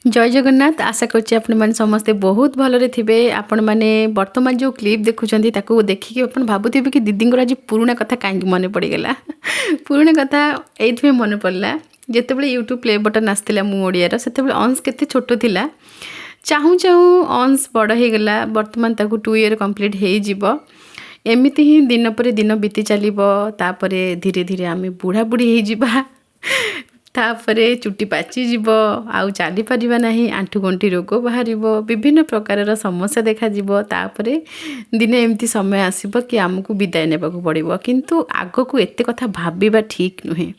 जय जगन्नाथ आशा करछि आपण माने समस्ते बहुत भलरे थिबे। आपण माने वर्तमान जो क्लिप देखुछंती ताको देखिके आपण भाबुथिबे कि दीदींगर आज पुराना कथा काहे मन पड़ी गेला। पुराना कथा एइथमे मन पड़ला जेतेबेले यूट्यूब प्ले बटन आस्तिला मु ओडियार सेतेबेले अंश केते छोटो थिला। चाहू चाहू अंश बड़ हे गेला। वर्तमान ताको 2 ईयर कंप्लीट हे जिवो। एमिति ही दिन पर दिन बीती चलिबो। तापरे धीरे धीरे आमे बुढ़ा बुढ़ी हे जिबा। तापरे चुट्टी पाची जीव आउ चली पारिबा नाही। आंठु गंठी रोग बाहर विभिन्न प्रकार समस्या देखा जीव। तापरे दिने एमती समय आसीबो कि आमको विदाय नेबाकू पड़िबो। किंतु आगकू एते कथा भाबिबा ठीक नुहे।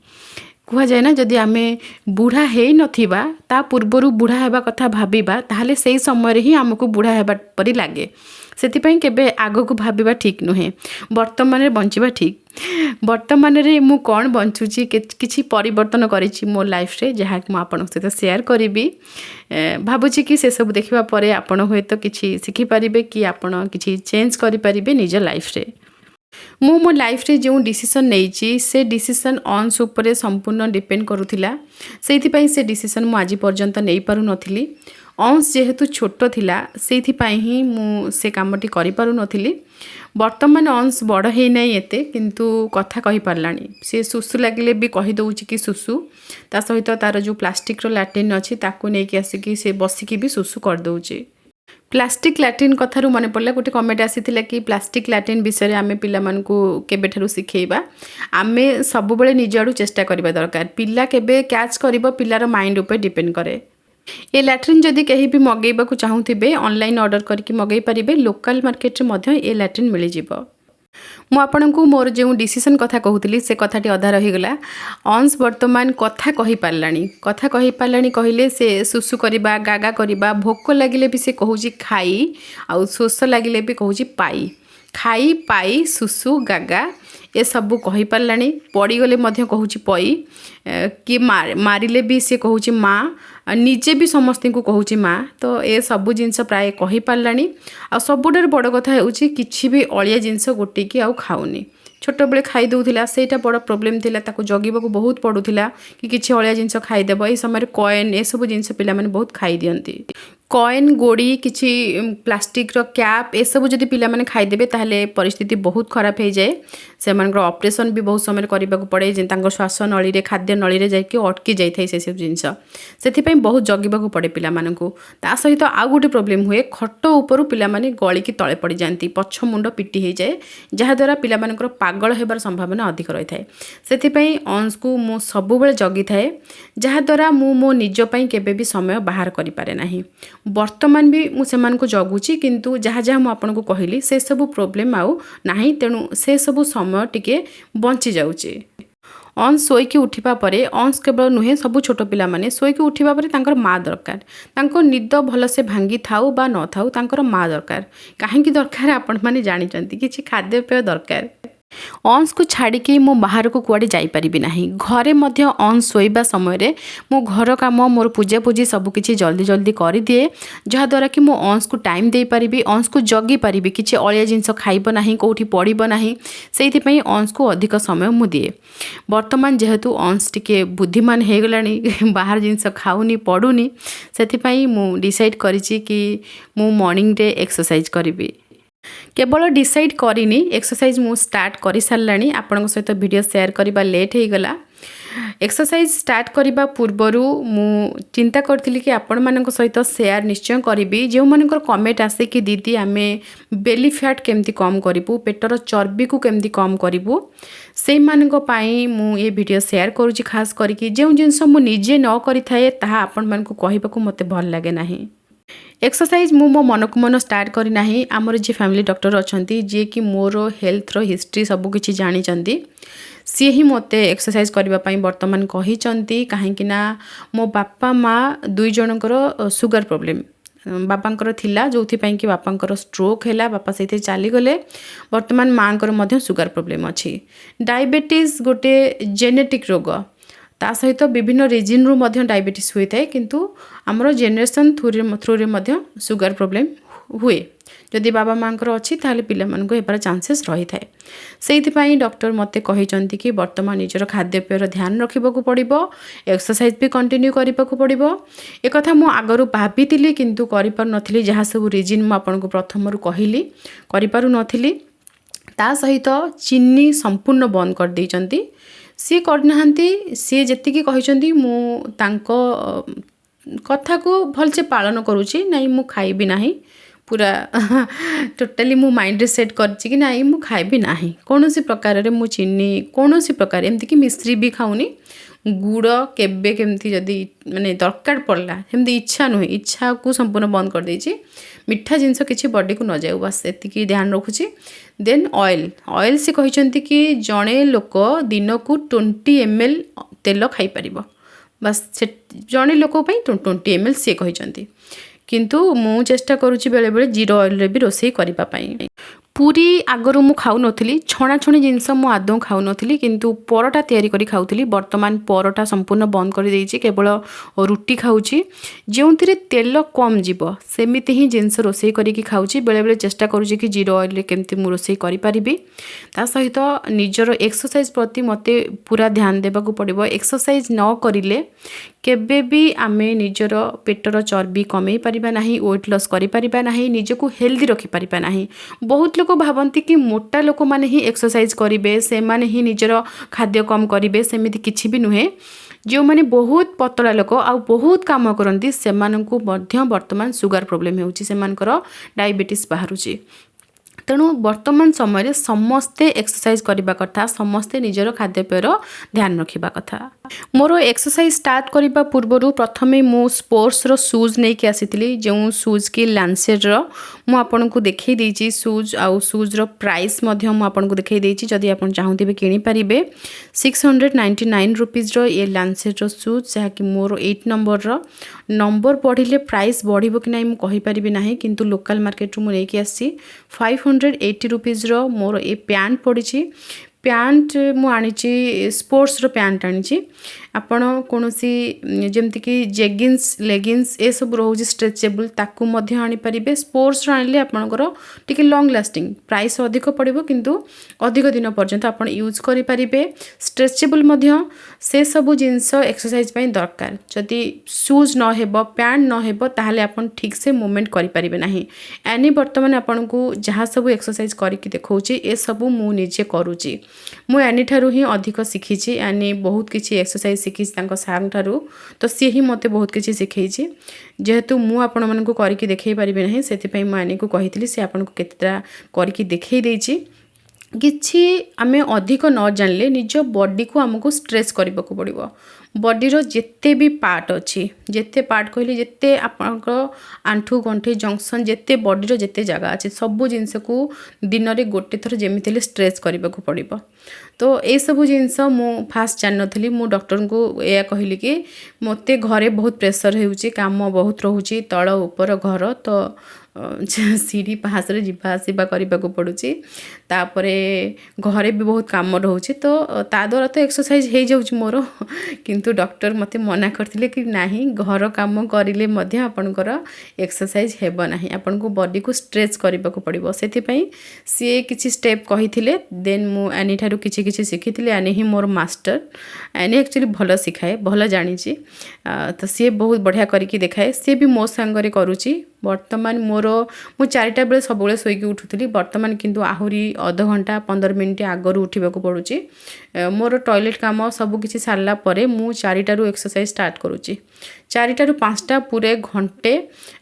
कुहा जाए ना जदि आमे बुढ़ा हे नथिबा ता पूर्वरु बुढ़ा हेबा कथा भाबिबा ताहले सेही समय रे ही आमको बुढ़ा हेबा परि लागे। सेतिपई केबे आगकू भाबिबा ठीक नुहे। वर्तमान रे बंचिबा ठीक। वर्तमान रे मु कोन बंचुची किछि परिवर्तन करिछि मो लाइफ रे जहा कि मु आपन सहित शेयर करिवि। भाबुची कि से सब देखिबा परे आपन होय तो किछि सिखि परिबे कि आपन किछि चेंज करि परिबे निज लाइफ रे। मु मो लाइफ रे जो डिसीजन नैची से डिसीजन अंश उपरे संपूर्ण डिपेंड करुथिला। सेइथिपई से डिसीजन मु आज पर्यंत नै पारु नथिली। अंश जेहेतु छोट थिला सेइथिपई ही मु से कामटी करि पारु नथिली। वर्तमान अंश बड़ हे नै एते किंतु कथा कहि पारलानी। से सुसु लागले भी कहि दउची कि सुसु। ता सहित तार जो प्लास्टिक रो लैट्रिन अछि ताकू नै कि आसी कि से बसी कि भी सुसु कर दउची। प्लास्टिक लैट्रिन कथारू मन पड़ला गोटे कमेंट आसीथिला कि प्लास्टिक लैट्रिन विषय आमे पिला मानकू केबेठारू सिखेइबा। आमे सब बेले निज आडू चेष्टा करबा दरकार। पिला केबे कैच करिबो पिलार माइंड ऊपर डिपेंड करे। ये लैट्रिन जदि कहीं भी मगेबाकू चाहूथिबे ऑनलाइन ऑर्डर करके मगै परिबे। लोकल मार्केट रे मध्य ये लैट्रिन मिली जिवो। मु आपनकू मोर जो डिसीजन कथा कहूली से कथाटी अधा रहीगला। अंश वर्तमान कथा कहि पारलानी कहले से सुसु करिबा गागा करिबा भोक लागिले भी से कहूची खाई आउ शोष लागिले भी कहूची पाई। खाई पाई सुसु गागा ए सबू कहि पारलानी। पड़ीगले मध्य कहूची पई कि मारिले भी से कहूची माँ निजे भी समस्त को कहूची माँ। तो ए सबू जिनस प्राय कहि पारलानी। आ सबुठार बड़ कथा हेउची किछि भी अलिया जिनस गोटेकी आउ खाउनी। छोट बेले खाई दउथिला सेटा बड़ प्रॉब्लम थिला। ताको जगिबाकू बहुत पड़ुथिला कि किछि अलिया जिनस खाई देबो। ए समय कॉइन ए सब जिनस पिला माने बहुत खाई दियंती। कॉइन गोड़ी किछि प्लास्टिक रो कैप ए सब जदि पिला माने खाई देबे ताहले परिस्थिति बहुत खराब हे जाए। से मानकर ऑपरेशन भी बहुत समय करिबाकू पड़े जे तांको श्वास नळी रे खाद्य नळी रे जाय कि अटकी जाय थाई से सब जिनस। सेथि पई बहुत जगिबाकू पड़े पिला मानकू। ता सहित आ गोटे प्रॉब्लम हुए खट ऊपर पिला माने गळी की तळे पड़ी जानती पछ मुंड पिटी हे जाए जहा द्वारा पिला मानकर पागल हेबार संभावना अधिक रही थाए। सेथि पई अंश को मु सब बेले जगी थाए जहा द्वारा मु मो निज पई केबे भी समय बाहर करि पारे नाही। वर्तमान भी मु सेमान को जगुची किंतु जहा जहा मु आपन को कहली से सब प्रॉब्लम आउ नाही। तेणु से सब समय टिके बंची जाउची। अंश शोईकी उठिबा परे अंश केवल नुहे सब छोट पिला माने शोईकी उठिबा परे तांकर माँ दरकार। तांको निद भल से भांगी थाउ बा न थाउ तांकर माँ दरकार। काहेकि दरकार आपण माने जानि चंती किछि खाद्य पेय दरकार। अंश को छाड़ी कि मो बाहर को कुआडे जाई परिबि नाही। घरे मध्य अंश सोइबा समय रे मो घर काम मोर पूजा पूजी सब किछि जल्दी जल्दी करि दिए जहा द्वारा कि मो अंश को टाइम दे परिबि अंश को जगी परिबि किछि अलिया जिंस खाइबो नाही कोठी पड़िबो नाही। सेहि पई अंश को अधिक समय मु दिए। वर्तमान जेहेतु अंश टिके बुद्धिमान हे गलानी बाहर जिंस खाउनी पडुनी सेति पई मु डिसाइड करिछि कि मु मॉर्निंग रे एक्सरसाइज करिबि। केवल डिसाइड करिनी एक्सरसाइज मु स्टार्ट करि सारलानी। आपन सहित वीडियो शेयर करिबा लेट हे गला। एक्सरसाइज स्टार्ट करिबा पूर्वरु मु चिंता करथिली कि आपण मानक सहित शेयर निश्चय करिबी। जे मानकर कमेंट आसे कि दीदी आमे बेली फैट केमती कम करिबु पेटर चर्बी को केमती कम करिबु से मानक पई मु ए वीडियो शेयर करूची। खास करिकि जे जिंस मु निजे न करि थाए ताहा आपण मानक कहिबाकू मते भल लागे नाही। एक्सरसाइज मु मो मन को मन स्टार्ट करी नाही। आमर जे फैमिली डॉक्टर अछंती जे कि मोर हेल्थ रो हिस्ट्री सब किछि जानि चंती सी ही मते एक्सरसाइज करबा पई वर्तमान कहि चंती। काहे कि ना मो बापा माँ दुई जनकर सुगर प्रॉब्लम बापांकर थिला जोथि पई कि बापांकर स्ट्रोक हैला बापा सहित चली गले। वर्तमान मांकर मध्य सुगर प्रॉब्लम अछि। डायबिटीज गोटे जेनेटिक रोग ता सहित विभिन्न रीजन रू मध्य डायबिटीज हुई थाए किंतु हमरो जनरेशन थ्रू रे मध्य सुगर प्रॉब्लम हुए जदि बाबा माँकर अच्छी ताले पिलामानंको हेबार चान्सेस रही थाए सेइथिपाई डॉक्टर मते कहिसंती कि वर्तमान निजर खाद्यपेयर ध्यान रखिबाकू पड़िबो एक्सरसाइज भी कंटिन्यू करिबाकू पड़िबो ए कथा मु आगरु भाबितिली किंतु करि पार नथिली जहा सब रीजन मु आपनको प्रथम रु कहिली करि पारु नथिली ता सहित चीनी संपूर्ण बंद कर देइचंती सी करनाहांती सी जेतिकी कहिसंती मु तांको कथा को भलसे पालन करूची नहीं मु खाइबी नाही पूरा टोटाली मु माइंड रे सेट करची कि नाही मु खाइबी नाही कोनोसी प्रकार रे मु चीनी कोनोसी प्रकार एमती कि मिश्री भी खाउनी गुड़ केबे केमती जदि माने दरकार पड़ला हेमती इच्छा नुहे इच्छा को संपूर्ण बंद कर देची मिठा जिनस किसी बॉडी को न जाऊ बस एतिकी ध्यान रखुची देन ऑयल ऑयल से कहिसंती कि जणे लोक दिन को 20 ml तेल खाई परिबो बस से जणे लोक पई 20 ml से कहिसंती किंतु मु चेष्टा करूची बेले बेले जीरो ऑयल रे भी रोसई करिबा पई पूरी आगरू मु खाऊ नथली छणाछणी जिनस मु आदौ खाऊ नथली किंतु परोटा तयारी करी खाउथली वर्तमान परोटा संपूर्ण बंद कर देइची केवल रुटी खाउची जेउंथिरे तेल कम जीवो सेमिति ही जिनस रोसई करिकी खाउची बेले बेले चेष्टा करूची कि जीरो ऑयल रे केमती मु रोसई करि परिबी ता सहित निजर एक्सरसाइज प्रति मते पूरा ध्यान देबाकू पड़िबो एक्सरसाइज न करिले केबे भी आमे निजर पेटर चर्बी कमे परिबा नाही वेट लॉस करि परिबा नाही निजको हेल्दी रखि परिबा नाही बहुत लोक भावती कि मोटा लोक माने ही एक्सरसाइज करेंगे से माने ही निजर खाद्य कम करेंगे सेमिति किछि भी नुहे जो माने बहुत पतला लोक आ बहुत काम करती से वर्तमान सुगर प्रोब्लेम होउची सेमानकर डायबिटीज बाहरुची तेणु वर्तमान समय समस्ते एक्सरसाइज करने कथा समस्ते निजर खाद्यपेयर ध्यान रखा कथा मोर एक्सरसाइज स्टार्ट करने पूर्व प्रथमे मु स्पोर्ट्स रो शूज नहीं कि आसी जो शूज की लांसेट रो मु आपन को देखई देछि शूज आउ शूज रो प्राइस मध्य मु आपन को देखई देछि जदि आपन चाहूथिबे किनि परिबे 699 रुपीस रो ये लांसेट रो शूज जहा कि मोर 8 नंबर रो नंबर पढ़िले प्राइस बढ़िबो कि नाही मु कहि परिबे नाही किंतु लोकल मार्केट रो मु लेके आसी 580 रुपीस रो मोर ए पैंट पड़ी पैंट मु आनी स्पोर्ट्स रो पैंट आनी आपण कौन सी जमती कि जेगिन्स लेगिन्स ए सब रोज स्ट्रेचेबल ताकू मध्य आनी पारिबे स्पोर्ट्स रो आनिले आपनकर टिके लॉन्ग लास्टिंग प्राइस अधिक पड़िबो किंतु अधिक दिन पर्यंत आपण यूज करि पारिबे स्ट्रेचेबल मध्य से सब जिंस एक्सरसाइज पई दरकार जदि शूज न हेबो पैंट न हेबो ताहाले आपण ठीक से मूवमेंट करि पारिबे नाही एनी वर्तमान आपण को जहाँ सब एक्सरसाइज करिकि देखौची ए सब मु निजे करूची मु एनी ठारू ही अधिक शिखिची एनी बहुत किछि एक्सरसाइज शिखिची तांको सार ठारू तो सी ही मते बहुत किछि शिखैची जेहेतु मु आपण मन को करिकि देखै परिबे नाही सेति पई मु एनी को कहितली से आपण को केतेटा करिकि देखै देइची किछि आमे अधिक न जानले निज बॉडी को हमको स्ट्रेच करबा को पड़िबो बॉडी रो जेते भी पार्ट अच्छी जेते पार्ट कहली जेते आपनक आंठू गंठी जंक्शन जेते बॉडी रो जेते जगह अच्छे सब जिनस को दिन रे गोटे थर जेमिति स्ट्रेच करबा को पड़िबो तो ए सब जिनस मु फास्ट जान नथली मु डॉक्टर को या कहली कि मते घरे बहुत प्रेशर हेउची काम बहुत रहउची तळ ऊपर घर तो सीढ़ी पहास जीवा आसवा करने को पड़ुची तापरे घरे भी बहुत काम रोचे तो ता द्वारा तो एक्सरसाइज हो जाऊँ मोर किंतु डॉक्टर मते मना करथिले कि नाही घर काम करिले मध्य आपनकर एक्सरसाइज हेबो नाही आपन को बॉडी को स्ट्रेच करबा को पड़िबो सेति पई सी किछि स्टेप कहिथिले देन मु एनी ठारू किछि किछि सिखिथिले एनी ही मोर मास्टर एनी एक्चुअली भलो सिखाए भलो जानिची तो सी बहुत बढ़िया करके देखाए सी भी मो संगरे करूची वर्तमान मोर मु 4टा बेले सब बेले सोईकी उठुथली वर्तमान किंतु आहुरी आधा घंटा 15 मिनिट आगरू उठिबा को पड़ुची मोर टॉयलेट काम सब किछि सारला परे मु 4टारू एक्सरसाइज स्टार्ट करूची 4टारू 5टा पूरे घंटे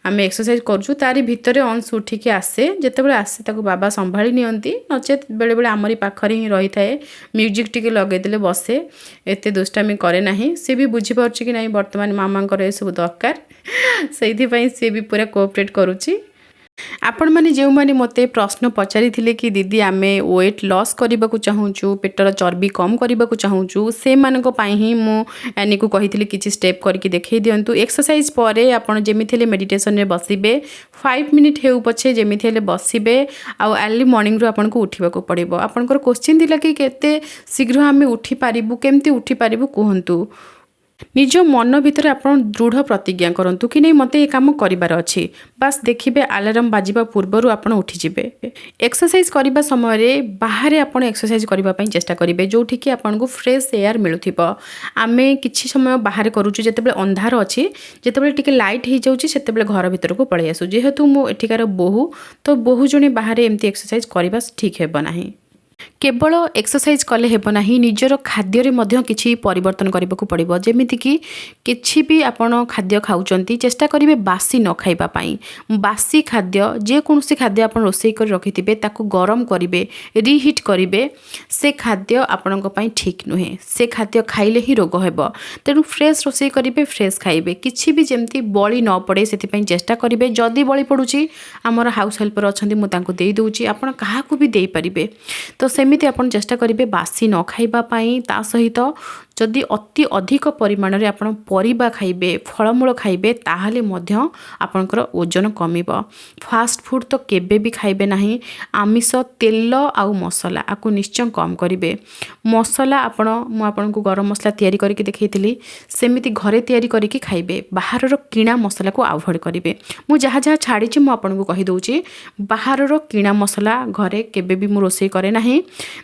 आमे एक्सरसाइज करूछु तारी भितरे अंश उठिकी आसे जेतेबेले आसे ताको बाबा संभाली नियंती नचेत बेले बेले आमरी पाखरे ही रही थाए म्यूजिक टिके लगे देले बसे एते दुष्टामी करे नाही से भी बुझी परछि कि नाही वर्तमान मामा करे सब दरकार सेहि पई से भी पूरा कोऑपरेट करूची आपण माने जेउ माने मते प्रश्न पचारि थिले कि दीदी आमे वेट लॉस करबा को चाहूचु पेटर चर्बी कम करबा को चाहूचु से मानको पाई ही मु एनी को कहिथिले किछि स्टेप करके देखै दियंतु एक्सरसाइज परे आपण जेमिथिले मेडिटेशन रे बसिबे 5 मिनिट हेउ पछे जेमिथिले बसिबे आ अर्ली मॉर्निंग रो आपण को उठिबा को पड़िबो आपनकर क्वेश्चन दिला कि केते शीघ्र आमे उठी पारिबु केमती उठी पारिबु कहंतु निज मन भितर आपण दृढ़ प्रतिज्ञा करंतु कि नहीं मते ये काम करिबार अछि। बास देखिबे अलार्म बाजिबा पूर्वरु आपण उठी जिबे। एक्सरसाइज करिबा समय रे बाहरे आपण एक्सरसाइज करिबा पई चेष्टा करिबे जोठी कि आपण को फ्रेश एयर मिलुथिबो। आमे किछि समय बाहरे करूछु जेतेबेले अंधार अछि, जेतेबेले टिके लाइट हे जाउछि सेतेबेले घर भितर को पळै आसु। जेहेतु मो एठिकार बोहू तो बोहू जने बाहरे एमती एक्सरसाइज करिबा ठीक हेबो नाही। केवल एक्सरसाइज कले हेब नाही, निजर खाद्य मध्य किछि परिवर्तन करबाकू पड़िबो। जेमिति कि किछि भी आपण खाद्य खाउचंती चेष्टा करिवे बासी न खाइबा पई। बासी खाद्य जे कोनोसी खाद्य आपण रोसई कर रखिथिबे ताकू गरम करिवे, रिहीट करिवे, से खाद्य आपणक पई ठीक नुहे। से खाद्य खाइले ही रोग हेबो। तेनु फ्रेश रोसई करिवे, फ्रेश खाइबे। किछि भी जेमती बळी न पड़े सेति पई चेष्टा करिवे। जदी बळी पडुची हमर हाउस हेल्पर अछंती मु तांको देई दोउची, आपण काहाकू भी देई परिबे। तो सेमिति आपण चेष्टा करिवे बासी न खाइबा पई। ता सहित जदि अति अधिक परिमाण रे आपण परिबा खाइबे, फळमूल खाइबे ताहाले मध्य आपणकर ओजन कमिबो। फास्ट फूड तो केबे भी खाइबे नाही। आमिष, तेल आउ मसला आकु निश्चय कम करिवे। मसला आपण मु आपणको गरम मसला तयारी करके देखैतिली, सेमिति घरे तयारी करके खाइबे। बाहरर किणा मसला को अवॉइड करिवे। मु जहा जहा छाड़ीची मु आपणको कहि दोउची, बाहरर किणा मसला घरे केबे भी मु रोसई करे नाही।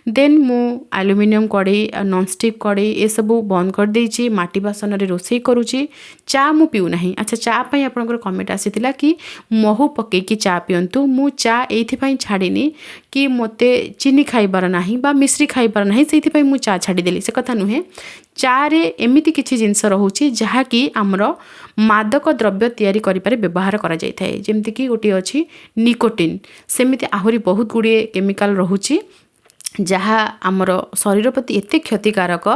देन मु एल्युमिनियम कड़ाई, नॉनस्टिक कड़ाई ए सबू बंद कर देइची। माटी बासन रे रोसई करूची। चा मु पिउ नाही। अच्छा, चा पई आपनकर कमेंट आसीतिला कि महू पके कि चा पियंतु। मु चा एथि पई छाड़ीनी कि मते चीनी खाइबार नाही बा मिश्री खाइबार नाही, सेथि पई मु चा छाड़ी देली, से कथा नुहे। चा रे एमिति किछि जिंस रहूची जहा कि हमरो मादक द्रव्य तयारी करि पारे व्यवहार करा जाय थाए। जेमति कि गोटी अछि निकोटिन, सेमिति आहुरी बहुत गुडी केमिकल रहूची जहा आमर शरीर प्रति एते क्षतिकारक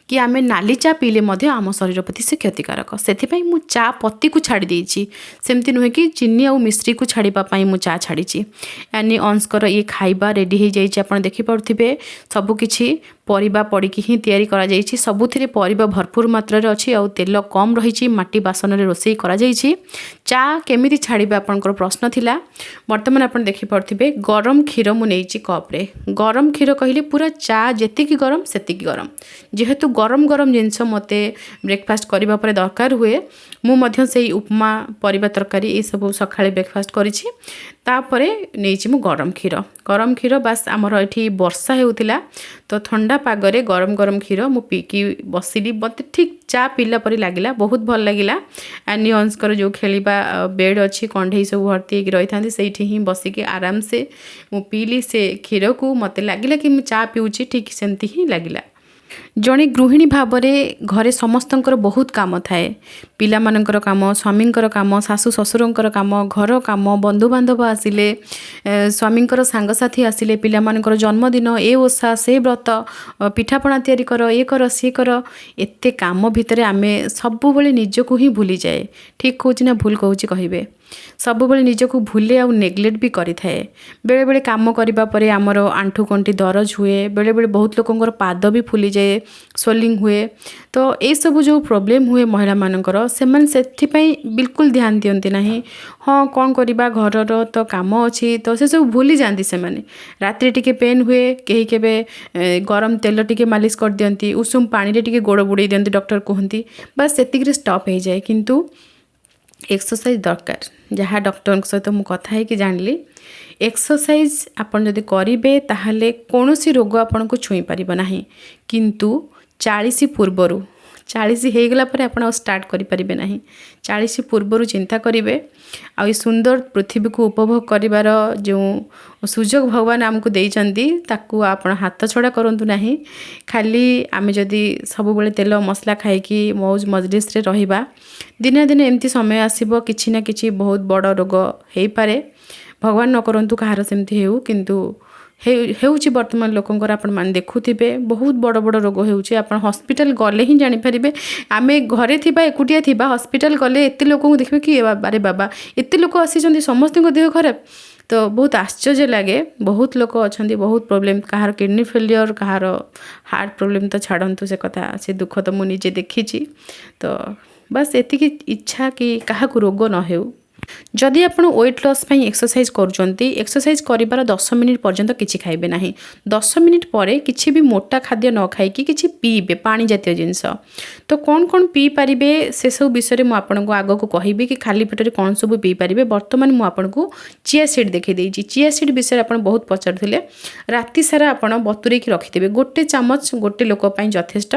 कि आमे नाली चा पीले मध्य आम शरीर प्रति से क्षतिकारक। सेथिपई मु चा पत्ती को छाड़ी देइची। सेमति नुहे कि चीनी आ मिश्री को छाड़ीबा पई मु चा छाड़ीची। यानी अंशकर ये खाइबा रेडी हो जाइए। आप देखि पारुथिबे सबु किछि परिबा पड़िकी ही तयारी करा जाइछि। सबुथिरे परिबा भरपूर मात्रा रे अछि आ तेल कम रहिछि। माटी बासन रे रोसई करा जाइछि। चा केमिति छाड़ीबे आपनकर प्रश्न थिला। वर्तमान आपण देखि पारुथिबे गरम क्षीर मु नेइछि कप रे। गरम क्षीर कहिले पूरा चा जेतिकी गरम सेतिकी गरम। जेहेतु गरम गरम जिनस मते ब्रेकफास्ट करिबा परे दरकार हुए, मु मध्य सेई उपमा, परिबा तरकारी ए सब सखाळे ब्रेकफास्ट करिछि। तापरे नेइछि मु गरम क्षीर। गरम क्षीर बास आमर एठी वर्षा हेउतिला तो ठंडा पागरे गरम गरम क्षीर मु पीकी बसिली। मते ठीक चा पीला परी लागिला, बहुत भल लागिला। आनी अंशकर जो खेलिबा बेड अछि, कंढई सब भर्ती रही थांती, सेठी ही बसिके आराम से मु पीली से क्षीर को। मते लागिला कि मु चा पिउची, ठीक सेमती ही लागिला। जड़े गृहिणी भावरे घरे समस्तंकर बहुत काम थाए। पिला मानकर काम, स्वामींकर काम, सासु ससुरंकर काम, घर काम, बंधु बांधव आसिले, स्वामींकर सांगसाथी आसिले, पिला मानकर जन्मदिन, ए ओषा से व्रत, पिठापଣା तयारी कर, ए कर सी कर, एते काम भितरे आमे सबु बेले निजको ही भूली जाए। ठीक कहूची ना भूल कहूची कहिबे। सबुबले निजको भूले आउ नेग्लेक्ट भी करि थाए। बेले बेले काम करिबा परे हमर आंठू कंठी दरज हुए। बेले बेले बहुत लोकंकर पाद भी फुली जाए, स्वेलिंग हुए। तो ए सब जो प्रॉब्लम हुए महिला मानकर, सेमान सेथि पई बिल्कुल ध्यान दियंती नाही। हाँ कौन करिबा, घरर तो काम अछि, तो से सब भूली जांती सेमाने। रात्रि टिके पेन हुए, केही केबे गरम तेल टिके मालिश कर दियंती, उषुम पानी रे टिके गोड़ बुड़े दियंती, डॉक्टर कहंती। बस सेतिक रे स्टॉप हो जाए। किंतु एक्सरसाइज दरकार। जहाँ डॉक्टर सहित मु कथा है कि जानली, एक्सरसाइज आपन जदि करिवे ताहाले कोनोसी रोग आपन को छुई परिबो नाही। किंतु 40 पूर्वरु 40 हो गला पर आप स्टार्ट करें ना। 40 पूर्वर चिंता करेंगे आ सुंदर पृथ्वी को उपभोग करिवार जो सुजोग भगवान आमको देइचंती ताकू आपण हाथ छड़ा करंतु नाही। खाली आमे जदि सब बेले तेल मसला खाइकी मौज मजलिस रे रहिबा, दिने दिने एमती समय आसीबो किछि ना किछि बहुत बड़ रोग हेई पारे। भगवान न करंतु कहार सेमती हेउ, किंतु हेउची वर्तमान लोकंकर आपण मान देखुथिबे बहुत बड़ बड़ रोग हेउची। आपण हॉस्पिटल गले ही जानि परिबे। आमे घरे थिबा एकुटिया थिबा, हॉस्पिटल गले एते लोक को देखबे कि अरे बाबा एते लोक आसी समस्त को देह खराब। तो बहुत आश्चर्य लगे। बहुत लोक अच्छा बहुत प्रोब्लेम, कहार किडनी फेलियर, कहार हार्ट प्रोब्लेम तो छाड़तु से कथा, से दुख तो मुझे देखी। तो बस एतिकी इच्छा कि क्या रोग न हो। जदि आपण वेट लॉस पई एक्सरसाइज करूचंती एक्सरसाइज करिबार 10 मिनिट पर्यंत किछि खाइबे नाही 10 मिनिट परे किछि भी मोटा खाद्य न खाइ कि किछि पीबे पानी जातीय जिंस तो कौन पी पारिबे से सब विषय मु आपनको आगो को कहिबे कि खाली पेटरे कौन सब पी पारिबे वर्तमान मु आपनको चिया सीड देखै देइछि चिया सीड विषय आपण बहुत पचारथिले राति सारा आपण बतुरे की रखिथिबे गोटे चामच गोटे लोक पई यथेष्ट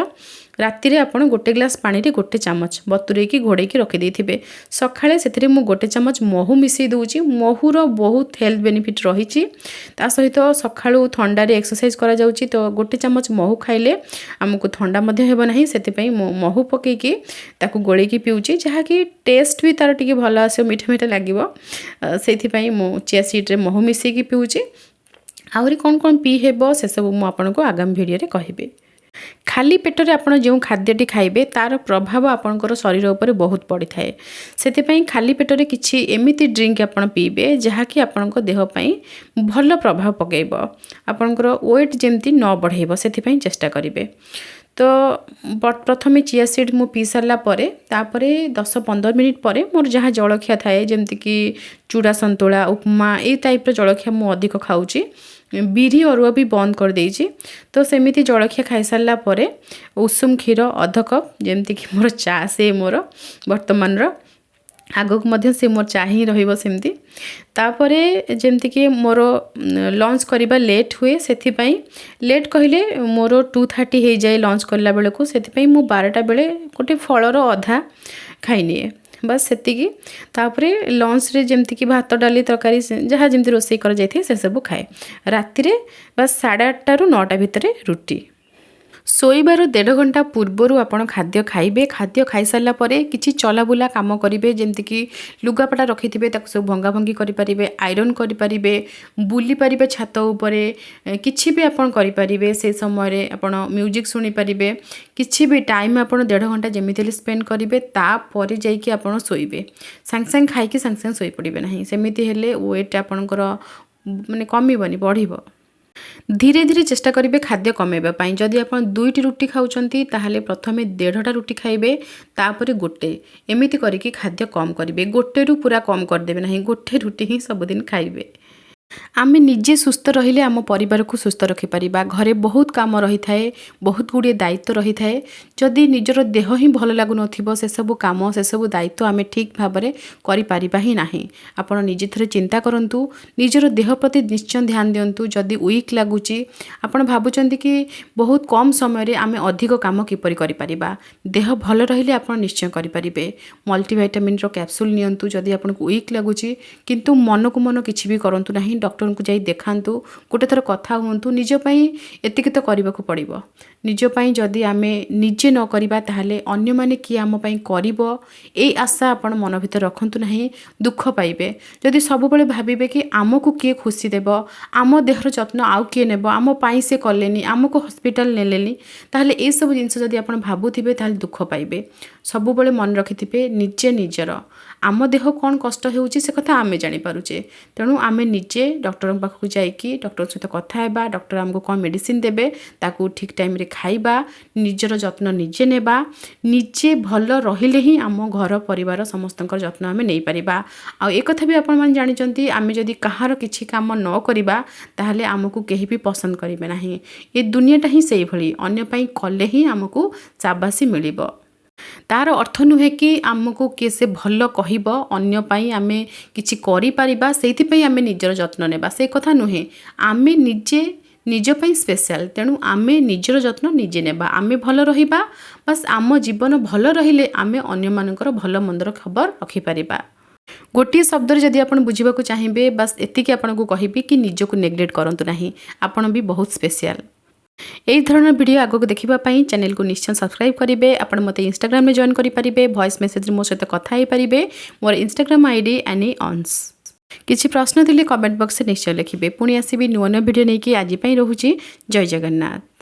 राति रे आपण गोटे ग्लास पानी रे गोटे चामच बतुरे की घोड़े की रखि देथिबे सखाळे सेथिरे मु गोटे चामच महू मिसई दउची महूर बहुत हेल्थ बेनिफिट रहिछि ता सहित सखाळु ठंडा रे एक्सरसाइज करा जाउची तो गोटे चामच महू खाइले हमकु ठंडा मध्ये हेबो नाही सेति पई महू पके की ताकू गोळे की पिउची जहा की टेस्ट भी तार टिके भलो आसे मीठा मीठा लागिवो सेति पई मु चिया सीड रे महू मिसई की पिउची आउरी कौन पी हेबो से सब मु आपनको आगामी वीडियो रे कहिबे खाली पेटरे आपण जो खाद्यटी खाइबे तार प्रभाव आपणकर शरीर उपर बहुत पड़ी थाए से खाली पेटरे किछि एमिति ड्रिंक आपण पीबे जहाँकि आपणक देह पई भल प्रभाव पकेइब आपणकर वेट जेमती न बढ़ेइब सेति चेष्टा करिवे तो प्रथमे चिया सीड मु पी सारा तापर 10-15 मिनिट पर मोर जहाँ जलखिया थाए जमती कि चूड़ा संतुला उपमा ए टाइप जलखिया मु अधिक खाऊची बिरी अरुआ भी बंद कर देइछि तो सेमिति जलखिया खाई सारा पर उषुम क्षीर अध कप जेमती कि मोर चा से मोर वर्तमान आगक मध्य से मोर चा ही रहिबो सेमती तापरे जेमती कि मोर लंच करिबा लेट हुए सेथि पई लेट कहिले मोर 2:30 हो जाए लंच करला बेले को सेथि पई मु 12टा बेले गोटे फलर अधा खाइनिए बस सेतिकी तापरे लंच रे जेमती कि भात डाली तरकारी जहाँ जेमती रोसई कर जाइथे से सब खाए राति रे बस 8:30 रु 9टा भितरे रुटी शोइबार 1.5 घंटा पूर्वर आपण खाद्य खाइबे खाद्य खाई सारा परे किछि चलाबुला काम करिवे जेमति कि लुगापटा रखिथिबे ताक सब भंगा भंगी करि परिबे आयरन करि परिबे बुली परिबे छात उपरे किछि भी आपण करि परिबे से समय रे आपण म्यूजिक सुनि परिबे किछि भी टाइम आपण 1.5 घंटा जेमिति स्पेंड करिबे ता परे जाई कि आपण सोइबे संग संग खाइ कि संग संग सोइ पड़िबे नाही सेमिति हेले वेट आपणकर माने कमिबनी बढ़िबो धीरे धीरे चेष्टा करेंगे खाद्य कमेबा पाई जदि आप 2टी रुटी खाऊंती ताहले प्रथमे 1.5टा रुटी खाइबे तापर गोटे एमिति करिकी खाद्य कम करेंगे गोटे रु पूरा कम करदेबे नहीं गोटे रुटी ही सबुदिन खाइबे आमे निजे सुस्थ रहिले आम परिवार को सुस्थ रखिपर घरे बहुत काम रही थाए बहुत गुड़े दायित्व रही थाए जदि निजर देह ही भल लगुन से सब काम से सब दायित्व आमे ठीक भाव में करिपारिबा ही नाही आपण निजे थरे चिंता करंतु निजर देह प्रति निश्चय ध्यान दियंतु जदि वीक लगुची आपण भाबुचंती कि बहुत कम समय रे आमे अधिक काम किपरि करिपारिबा देह भल रहिले आपण निश्चय करिपारिबे मल्टीविटामिन रो कैप्सूल नियंतु जदि आपनको वीक लगुची किंतु मन को मन किछि भी करंतु नाही डॉक्टर को जाई देखांतु गोटे थर कथा हुंतु निज पई एतिक तो करबा को पड़िबो निज पई जदि आमे निजे न करिबा ताहले अन्य माने कि आम पई करिवो ए आशा आपण मन भीतर रखंतु नाही दुख पाइबे जदि सब बेले भाबिबे कि आमको किए खुशी देबो आम देहर जत्न आउ किए नेबो आम पई से कलेनी आमको हॉस्पिटल नेलेनी ताहले ए सब जिंस जदि आपण भाबुथिबे ताहले दुख पाइबे सब बेले मन रखिथिबे निजे निजर आम देह कौन कष्ट होउची से कथा आमे जानि पारुचे तेणु आमे निजे डॉक्टर पाखु जाइकी डॉक्टर सहित कथा हेबा डॉक्टर हमको कौन मेडिसिन देबे ताकू ठीक टाइम रे खाइबा निजर जत्न निजे नेबा निजे भल रहिले ही आम घर परिवार समस्तंकर जत्न आमे नै परिबा आ ए कथा भी आपण मान जानिचंती आमे जदि कहार किछि काम न करिबा ताहले हमको केही भी पसंद करिबे नाही ए दुनियाटा ही सेही भली अन्य पई कले ही हमको चाबासी मिलिबो तार अर्थ नुहे कि आमको किए से भल कहब अन्य पाई आमे किछि करि परिबा सेति पई आमे निजर जत्न नेबा से कथा नुहे आमे निजे निज पई स्पेशल तेणु आमे निजर जत्न निजे नेबा आमे भल रहिबा बस आम जीवन भल रहिले आमे अन्य मानकर भल मंदर खबर रखि परिबा गोटे शब्द जदि आपण बुझिबा को चाहिबे बस एतिकी आपण को कहिबी कि निज को नेग्लेक्ट करंतु नाही आपण भी बहुत स्पेशल यही धरण वीडियो आगक देखा चैनल को निश्चय सब्सक्राइब करेंगे आपण मते इंस्टाग्राम में जॉइन करेंगे वॉइस मेसेज मो सहित कथा हो पारे मोर इंस्टाग्राम आईडी एनी ऑन्स किसी प्रश्न थिले कमेंट बॉक्स से निश्चय लिखिए पुणी आसबि नुआ नुआ वीडियो नहीं कि आज रोचे जय जगन्नाथ।